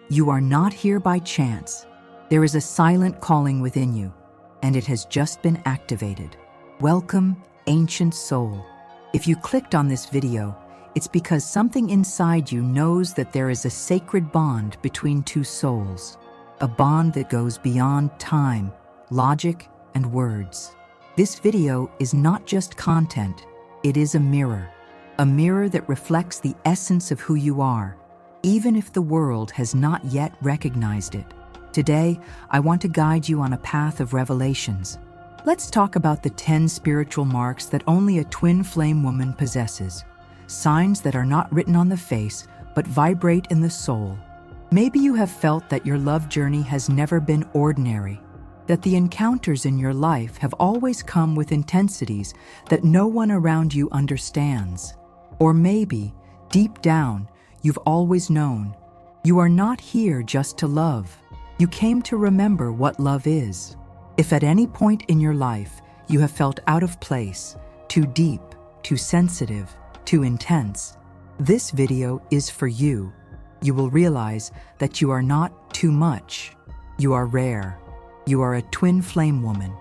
You are not here by chance. There is a silent calling within you, and it has just been activated. Welcome, ancient soul. If you clicked on this video, it's because something inside you knows that there is a sacred bond between two souls, a bond that goes beyond time, logic, and words. This video is not just content, it is a mirror that reflects the essence of who you are, even if the world has not yet recognized it. Today, I want to guide you on a path of revelations. Let's talk about the 10 spiritual marks that only a twin flame woman possesses. Signs that are not written on the face, but vibrate in the soul. Maybe you have felt that your love journey has never been ordinary, that the encounters in your life have always come with intensities that no one around you understands. Or maybe, deep down, you've always known, you are not here just to love. You came to remember what love is. If at any point in your life you have felt out of place, too deep, too sensitive, too intense, this video is for you. You will realize that you are not too much. You are rare. You are a twin flame woman,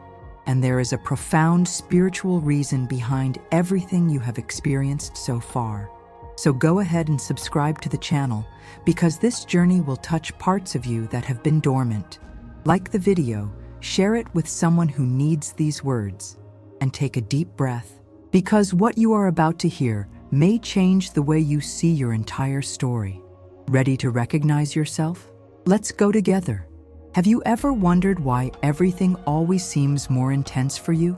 and there is a profound spiritual reason behind everything you have experienced so far. So go ahead and subscribe to the channel, because this journey will touch parts of you that have been dormant. Like the video, share it with someone who needs these words, and take a deep breath, because what you are about to hear may change the way you see your entire story. Ready to recognize yourself? Let's go together. Have you ever wondered why everything always seems more intense for you?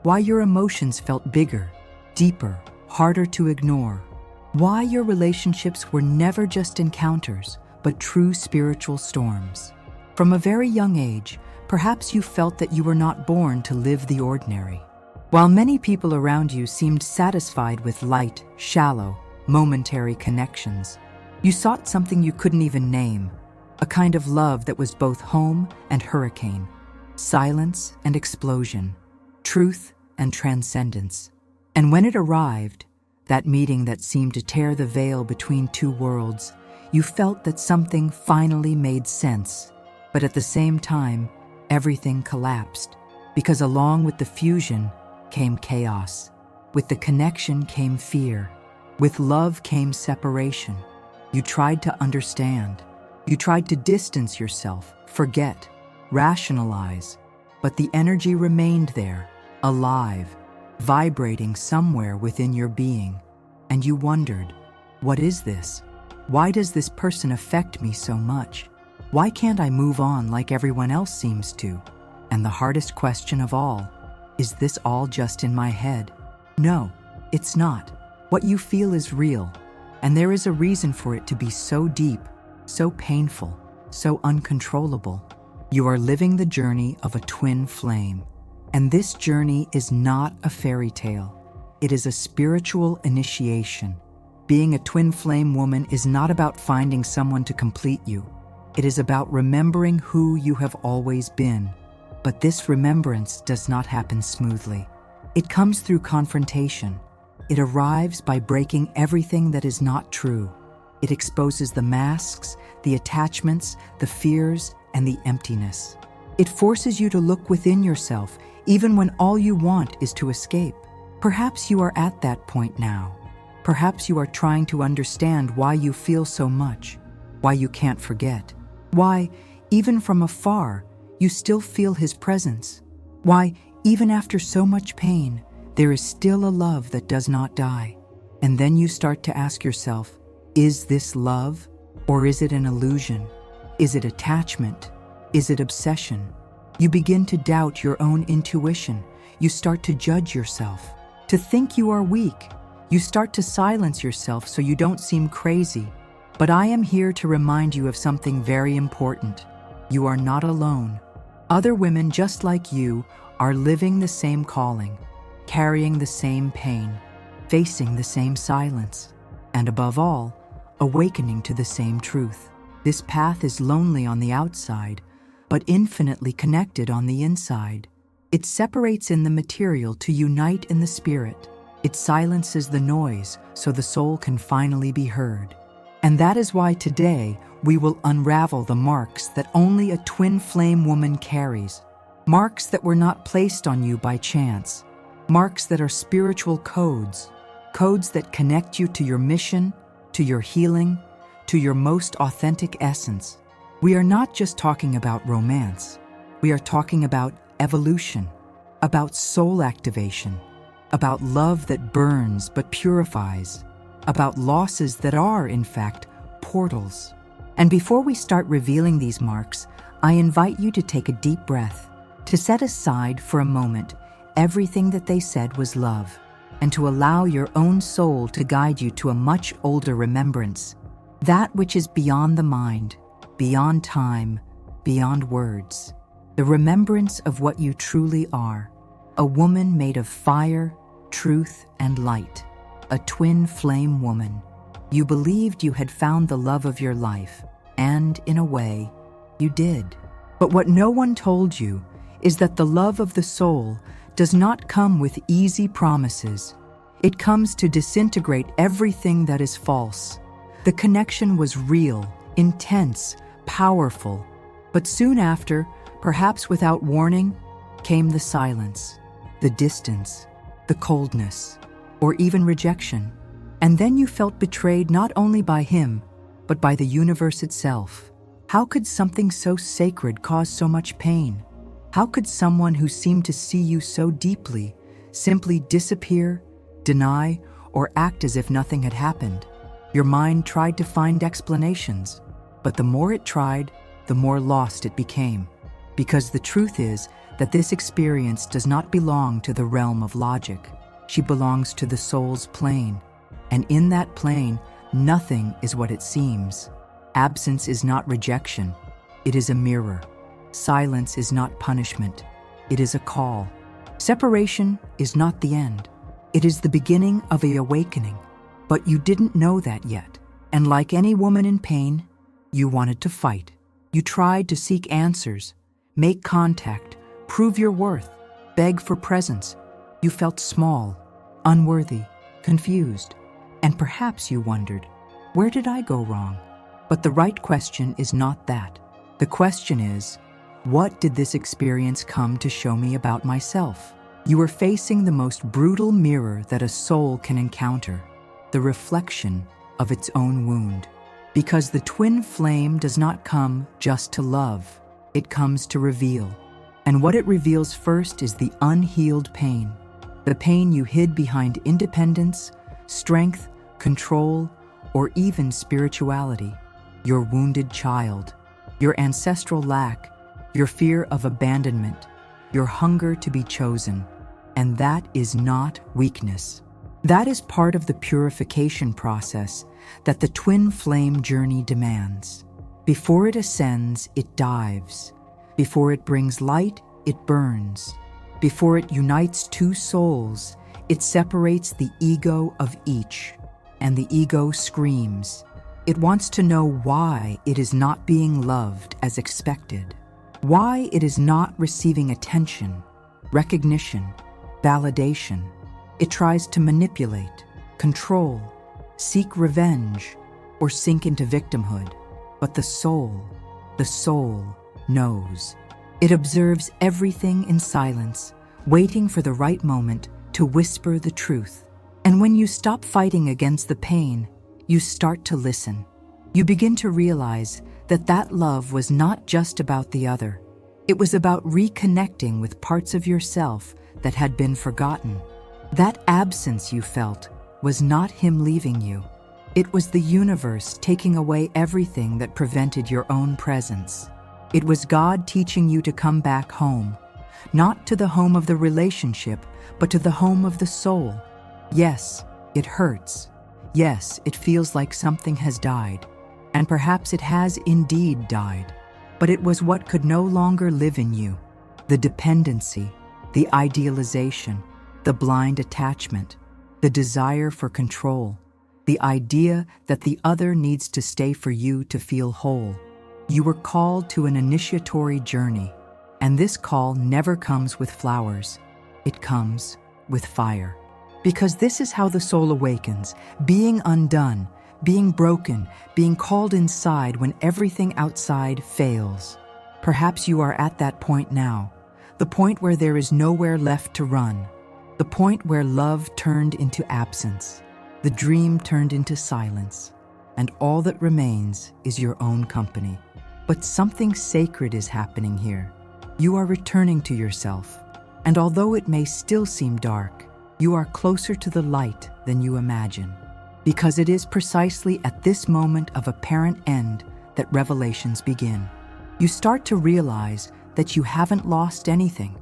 Why your emotions felt bigger, deeper, harder to ignore? Why your relationships were never just encounters, but true spiritual storms? From a very young age, perhaps you felt that you were not born to live the ordinary. While many people around you seemed satisfied with light, shallow, momentary connections, you sought something you couldn't even name, a kind of love that was both home and hurricane, silence and explosion, truth and transcendence. And when it arrived, that meeting that seemed to tear the veil between two worlds, you felt that something finally made sense. But at the same time, everything collapsed, because along with the fusion came chaos. With the connection came fear. With love came separation. You tried to understand. You tried to distance yourself, forget, rationalize. But the energy remained there, alive, vibrating somewhere within your being. And you wondered, what is this? Why does this person affect me so much? Why can't I move on like everyone else seems to? And the hardest question of all, is this all just in my head? No, it's not. What you feel is real, and there is a reason for it to be so deep, so painful, so uncontrollable. You are living the journey of a twin flame. And this journey is not a fairy tale. It is a spiritual initiation. Being a twin flame woman is not about finding someone to complete you. It is about remembering who you have always been. But this remembrance does not happen smoothly. It comes through confrontation. It arrives by breaking everything that is not true. It exposes the masks, the attachments, the fears, and the emptiness. It forces you to look within yourself, even when all you want is to escape. Perhaps you are at that point now. Perhaps you are trying to understand why you feel so much, why you can't forget, why, even from afar, you still feel his presence, why, even after so much pain, there is still a love that does not die. And then you start to ask yourself, is this love, or is it an illusion? Is it attachment? Is it obsession? You begin to doubt your own intuition. You start to judge yourself, to think you are weak. You start to silence yourself so you don't seem crazy. But I am here to remind you of something very important. You are not alone. Other women just like you are living the same calling, carrying the same pain, facing the same silence, and above all, awakening to the same truth. This path is lonely on the outside, but infinitely connected on the inside. It separates in the material to unite in the spirit. It silences the noise so the soul can finally be heard. And that is why today we will unravel the marks that only a twin flame woman carries. Marks that were not placed on you by chance. Marks that are spiritual codes. Codes that connect you to your mission, to your healing, to your most authentic essence. We are not just talking about romance. We are talking about evolution, about soul activation, about love that burns but purifies, about losses that are, in fact, portals. And before we start revealing these marks, I invite you to take a deep breath, to set aside for a moment everything that they said was love, and to allow your own soul to guide you to a much older remembrance, that which is beyond the mind, beyond time, beyond words, the remembrance of what you truly are, a woman made of fire, truth, and light, a twin flame woman. You believed you had found the love of your life, and in a way, you did. But what no one told you is that the love of the soul does not come with easy promises. It comes to disintegrate everything that is false. The connection was real, intense, powerful, but soon after, perhaps without warning, came the silence, the distance, the coldness, or even rejection. And then you felt betrayed not only by him, but by the universe itself. How could something so sacred cause so much pain? How could someone who seemed to see you so deeply simply disappear, deny, or act as if nothing had happened? Your mind tried to find explanations, but the more it tried, the more lost it became. Because the truth is that this experience does not belong to the realm of logic. She belongs to the soul's plane. And in that plane, nothing is what it seems. Absence is not rejection. It is a mirror. Silence is not punishment. It is a call. Separation is not the end. It is the beginning of an awakening. But you didn't know that yet. And like any woman in pain, you wanted to fight. You tried to seek answers, make contact, prove your worth, beg for presence. You felt small, unworthy, confused. And perhaps you wondered, where did I go wrong? But the right question is not that. The question is, what did this experience come to show me about myself? You were facing the most brutal mirror that a soul can encounter, the reflection of its own wound. Because the twin flame does not come just to love, it comes to reveal. And what it reveals first is the unhealed pain. The pain you hid behind independence, strength, control, or even spirituality. Your wounded child, your ancestral lack, your fear of abandonment, your hunger to be chosen. And that is not weakness. That is part of the purification process that the twin flame journey demands. Before it ascends, it dives. Before it brings light, it burns. Before it unites two souls, it separates the ego of each. And the ego screams. It wants to know why it is not being loved as expected. Why it is not receiving attention, recognition, validation. It tries to manipulate, control, seek revenge, or sink into victimhood. But the soul knows. It observes everything in silence, waiting for the right moment to whisper the truth. And when you stop fighting against the pain, you start to listen. You begin to realize that that love was not just about the other. It was about reconnecting with parts of yourself that had been forgotten. That absence you felt was not him leaving you. It was the universe taking away everything that prevented your own presence. It was God teaching you to come back home, not to the home of the relationship, but to the home of the soul. Yes, it hurts. Yes, it feels like something has died. And perhaps it has indeed died. But it was what could no longer live in you. The dependency, the idealization, the blind attachment, the desire for control, the idea that the other needs to stay for you to feel whole. You were called to an initiatory journey, and this call never comes with flowers. It comes with fire. Because this is how the soul awakens, being undone, being broken, being called inside when everything outside fails. Perhaps you are at that point now, the point where there is nowhere left to run, the point where love turned into absence, the dream turned into silence, and all that remains is your own company. But something sacred is happening here. You are returning to yourself, and although it may still seem dark, you are closer to the light than you imagine. Because it is precisely at this moment of apparent end that revelations begin. You start to realize that you haven't lost anything.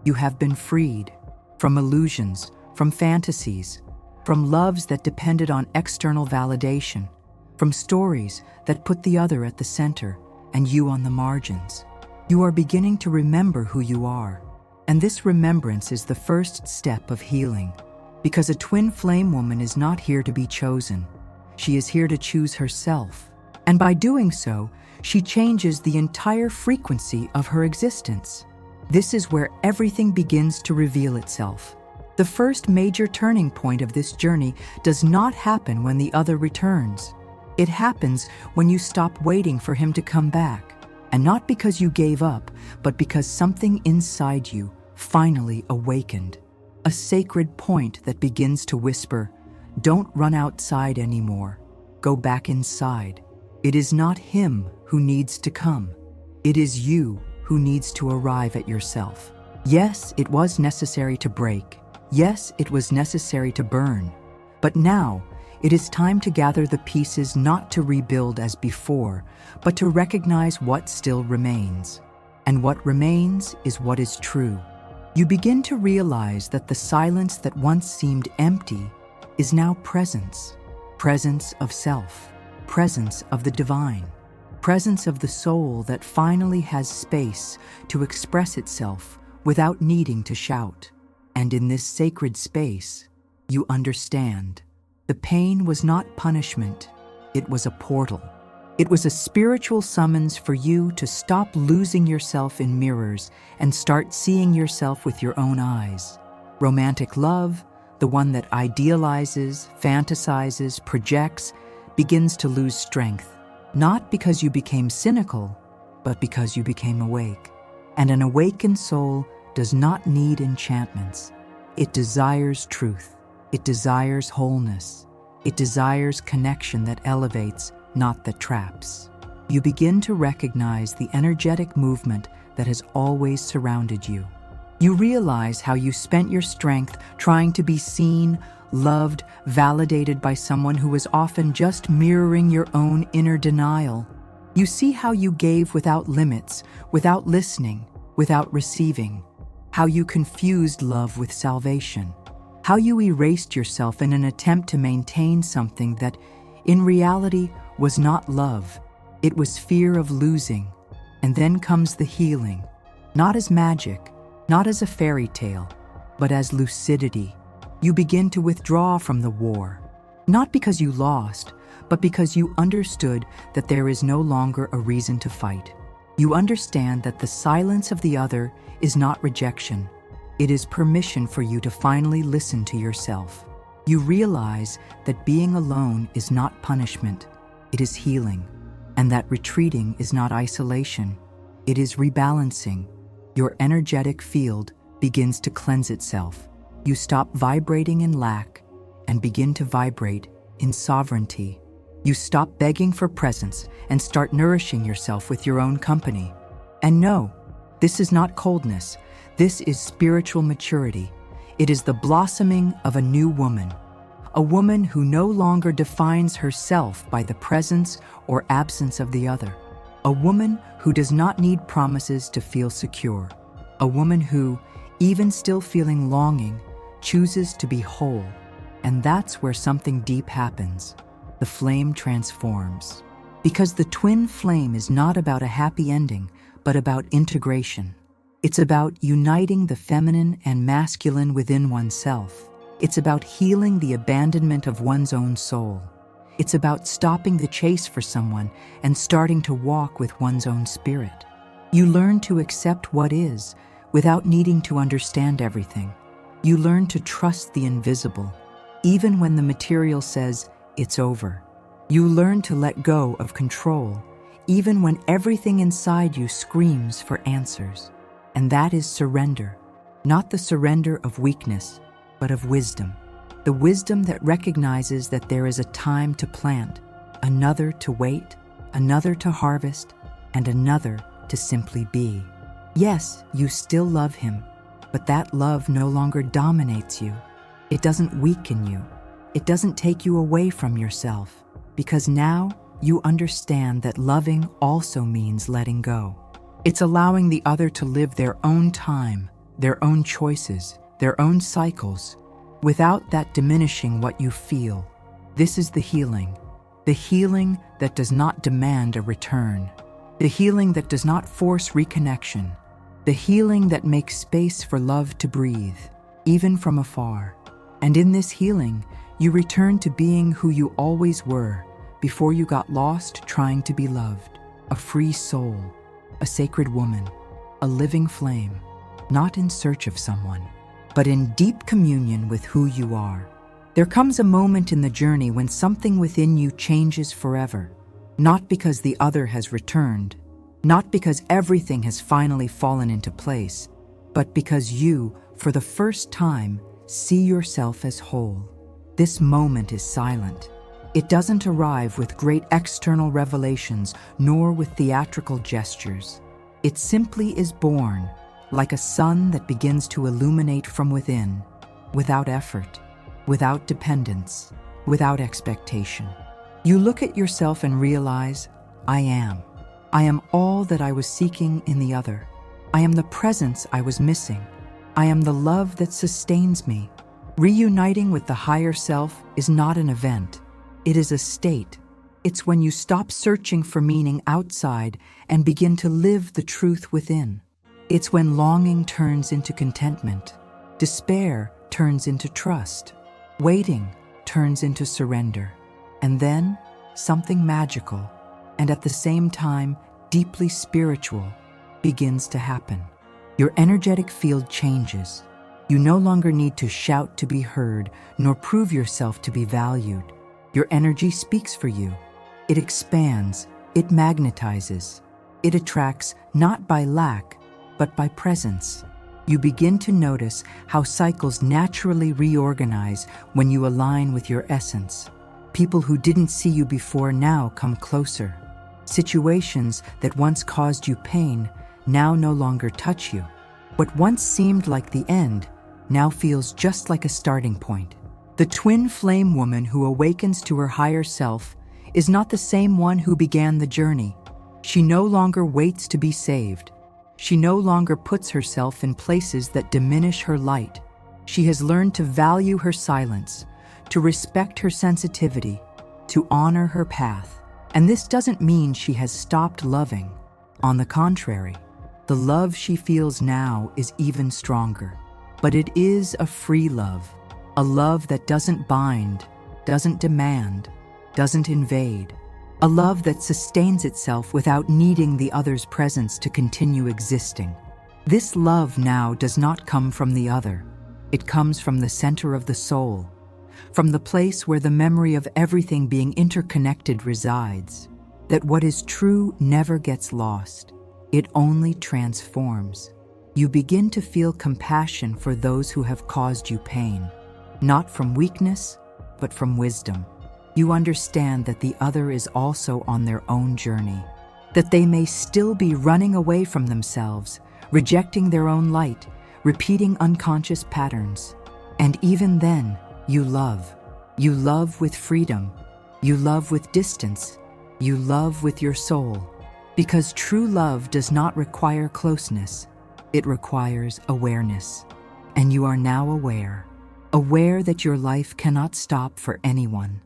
You have been freed from illusions, from fantasies, from loves that depended on external validation, from stories that put the other at the center and you on the margins. You are beginning to remember who you are. And this remembrance is the first step of healing. Because a twin flame woman is not here to be chosen. She is here to choose herself. And by doing so, she changes the entire frequency of her existence. This is where everything begins to reveal itself. The first major turning point of this journey does not happen when the other returns. It happens when you stop waiting for him to come back. And not because you gave up, but because something inside you finally awakened. A sacred point that begins to whisper, "Don't run outside anymore. Go back inside." It is not him who needs to come. It is you who needs to arrive at yourself. Yes, it was necessary to break. Yes, it was necessary to burn. But now, it is time to gather the pieces, not to rebuild as before, but to recognize what still remains. And what remains is what is true. You begin to realize that the silence that once seemed empty is now presence. Presence of self. Presence of the divine. Presence of the soul that finally has space to express itself without needing to shout. And in this sacred space, you understand. The pain was not punishment, it was a portal. It was a spiritual summons for you to stop losing yourself in mirrors and start seeing yourself with your own eyes. Romantic love, the one that idealizes, fantasizes, projects, begins to lose strength. Not because you became cynical, but because you became awake. And an awakened soul does not need enchantments. It desires truth. It desires wholeness. It desires connection that elevates, not that traps. You begin to recognize the energetic movement that has always surrounded you. You realize how you spent your strength trying to be seen, loved, validated by someone who was often just mirroring your own inner denial. You see how you gave without limits, without listening, without receiving. How you confused love with salvation. How you erased yourself in an attempt to maintain something that, in reality, was not love. It was fear of losing. And then comes the healing, not as magic, not as a fairy tale, but as lucidity. You begin to withdraw from the war, not because you lost, but because you understood that there is no longer a reason to fight. You understand that the silence of the other is not rejection. It is permission for you to finally listen to yourself. You realize that being alone is not punishment, it is healing, and that retreating is not isolation, it is rebalancing. Your energetic field begins to cleanse itself. You stop vibrating in lack and begin to vibrate in sovereignty. You stop begging for presence and start nourishing yourself with your own company. And no, this is not coldness. This is spiritual maturity. It is the blossoming of a new woman. A woman who no longer defines herself by the presence or absence of the other. A woman who does not need promises to feel secure. A woman who, even still feeling longing, chooses to be whole. And that's where something deep happens. The flame transforms. Because the twin flame is not about a happy ending, but about integration. It's about uniting the feminine and masculine within oneself. It's about healing the abandonment of one's own soul. It's about stopping the chase for someone and starting to walk with one's own spirit. You learn to accept what is without needing to understand everything. You learn to trust the invisible, even when the material says it's over. You learn to let go of control, even when everything inside you screams for answers. And that is surrender, not the surrender of weakness, but of wisdom. The wisdom that recognizes that there is a time to plant, another to wait, another to harvest, and another to simply be. Yes, you still love him, but that love no longer dominates you. It doesn't weaken you. It doesn't take you away from yourself, because now you understand that loving also means letting go. It's allowing the other to live their own time, their own choices, their own cycles, without that diminishing what you feel. This is the healing that does not demand a return, the healing that does not force reconnection, the healing that makes space for love to breathe, even from afar. And in this healing, you return to being who you always were before you got lost trying to be loved, a free soul, a sacred woman, a living flame, not in search of someone, but in deep communion with who you are. There comes a moment in the journey when something within you changes forever, not because the other has returned, not because everything has finally fallen into place, but because you, for the first time, see yourself as whole. This moment is silent. It doesn't arrive with great external revelations, nor with theatrical gestures. It simply is born, like a sun that begins to illuminate from within, without effort, without dependence, without expectation. You look at yourself and realize, I am all that I was seeking in the other. I am the presence I was missing. I am the love that sustains me. Reuniting with the higher self is not an event. It is a state. It's when you stop searching for meaning outside and begin to live the truth within. It's when longing turns into contentment, despair turns into trust, waiting turns into surrender, and then something magical, and at the same time deeply spiritual, begins to happen. Your energetic field changes. You no longer need to shout to be heard, nor prove yourself to be valued. Your energy speaks for you. It expands, it magnetizes. It attracts not by lack, but by presence. You begin to notice how cycles naturally reorganize when you align with your essence. People who didn't see you before now come closer. Situations that once caused you pain now no longer touch you. What once seemed like the end now feels just like a starting point. The twin flame woman who awakens to her higher self is not the same one who began the journey. She no longer waits to be saved. She no longer puts herself in places that diminish her light. She has learned to value her silence, to respect her sensitivity, to honor her path. And this doesn't mean she has stopped loving. On the contrary, the love she feels now is even stronger. But it is a free love, a love that doesn't bind, doesn't demand, doesn't invade, a love that sustains itself without needing the other's presence to continue existing. This love now does not come from the other. It comes from the center of the soul, from the place where the memory of everything being interconnected resides. That what is true never gets lost. It only transforms. You begin to feel compassion for those who have caused you pain, not from weakness, but from wisdom. You understand that the other is also on their own journey, that they may still be running away from themselves, rejecting their own light, repeating unconscious patterns. And even then, you love. You love with freedom. You love with distance. You love with your soul. Because true love does not require closeness. It requires awareness. And you are now aware that your life cannot stop for anyone.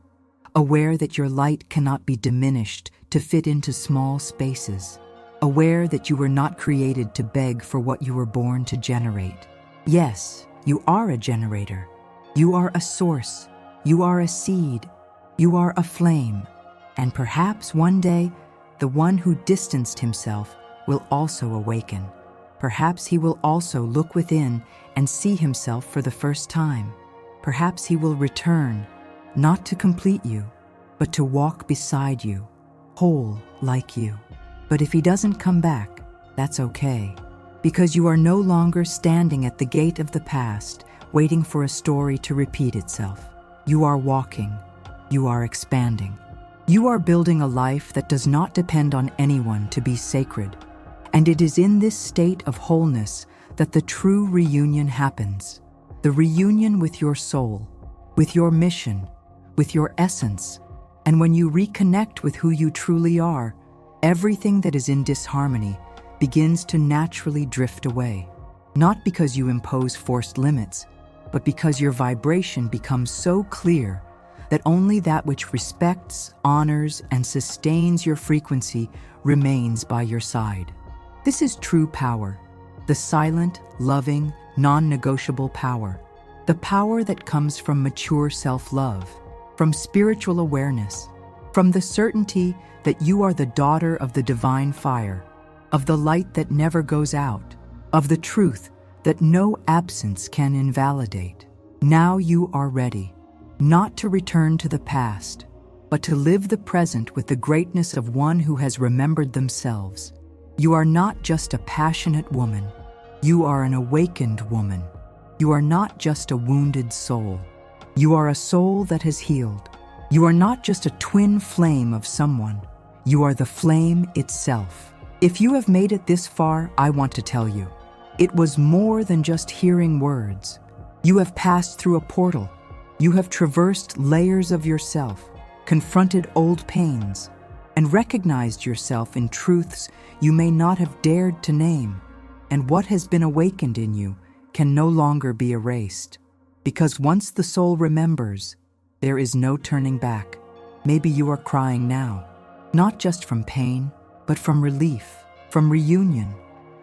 Aware that your light cannot be diminished to fit into small spaces. Aware that you were not created to beg for what you were born to generate. Yes, you are a generator. You are a source. You are a seed. You are a flame. And perhaps one day, the one who distanced himself will also awaken. Perhaps he will also look within and see himself for the first time. Perhaps he will return, not to complete you, but to walk beside you, whole like you. But if he doesn't come back, that's okay, because you are no longer standing at the gate of the past, waiting for a story to repeat itself. You are walking. You are expanding. You are building a life that does not depend on anyone to be sacred. And it is in this state of wholeness that the true reunion happens. The reunion with your soul, with your mission, with your essence. And when you reconnect with who you truly are, everything that is in disharmony begins to naturally drift away. Not because you impose forced limits, but because your vibration becomes so clear that only that which respects, honors, and sustains your frequency remains by your side. This is true power, the silent, loving, non-negotiable power, the power that comes from mature self-love, from spiritual awareness, from the certainty that you are the daughter of the divine fire, of the light that never goes out, of the truth that no absence can invalidate. Now you are ready, not to return to the past, but to live the present with the greatness of one who has remembered themselves. You are not just a passionate woman. You are an awakened woman. You are not just a wounded soul. You are a soul that has healed. You are not just a twin flame of someone. You are the flame itself. If you have made it this far, I want to tell you, it was more than just hearing words. You have passed through a portal. You have traversed layers of yourself, confronted old pains, and recognized yourself in truths you may not have dared to name. And what has been awakened in you can no longer be erased. Because once the soul remembers, there is no turning back. Maybe you are crying now, not just from pain, but from relief, from reunion,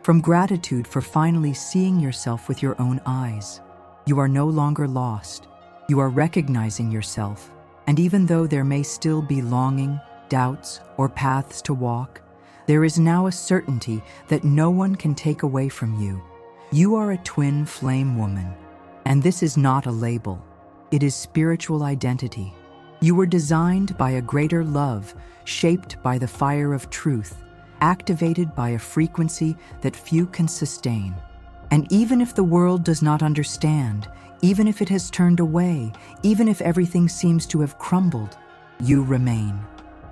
from gratitude for finally seeing yourself with your own eyes. You are no longer lost. You are recognizing yourself, and even though there may still be longing, doubts, or paths to walk, there is now a certainty that no one can take away from you. You are a twin flame woman, and this is not a label. It is spiritual identity. You were designed by a greater love, shaped by the fire of truth, activated by a frequency that few can sustain. And even if the world does not understand, even if it has turned away, even if everything seems to have crumbled, you remain.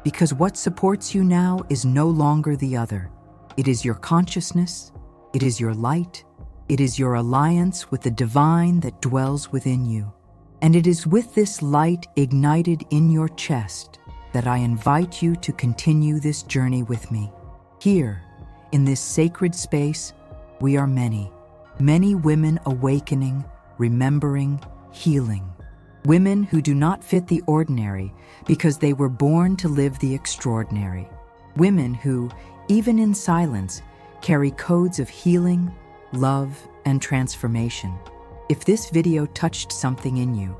Because what supports you now is no longer the other. It is your consciousness, it is your light, it is your alliance with the divine that dwells within you. And it is with this light ignited in your chest that I invite you to continue this journey with me. Here, in this sacred space, we are many women awakening, remembering, healing. Women who do not fit the ordinary because they were born to live the extraordinary. Women who, even in silence, carry codes of healing, love, and transformation. If this video touched something in you,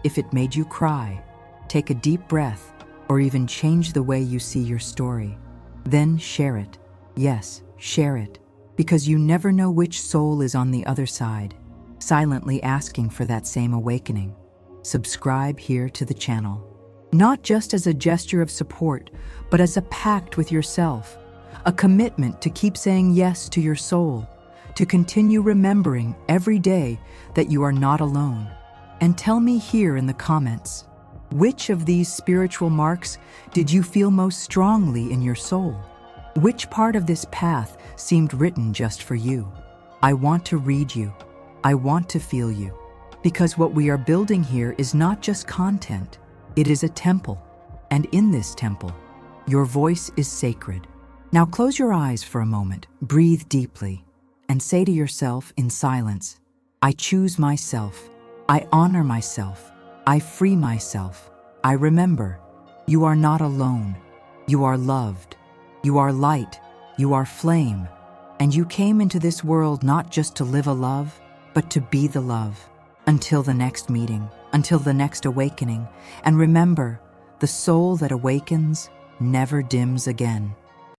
if it made you cry, take a deep breath, or even change the way you see your story, then share it. Yes, share it, because you never know which soul is on the other side, silently asking for that same awakening. Subscribe here to the channel, not just as a gesture of support, but as a pact with yourself, a commitment to keep saying yes to your soul, to continue remembering every day that you are not alone. And tell me here in the comments, which of these spiritual marks did you feel most strongly in your soul? Which part of this path seemed written just for you? I want to read you. I want to feel you. Because what we are building here is not just content, it is a temple. And in this temple, your voice is sacred. Now close your eyes for a moment, breathe deeply, and say to yourself in silence, I choose myself, I honor myself, I free myself, I remember. You are not alone, you are loved, you are light, you are flame, and you came into this world not just to live a love, but to be the love. Until the next meeting, until the next awakening, and remember, the soul that awakens never dims again.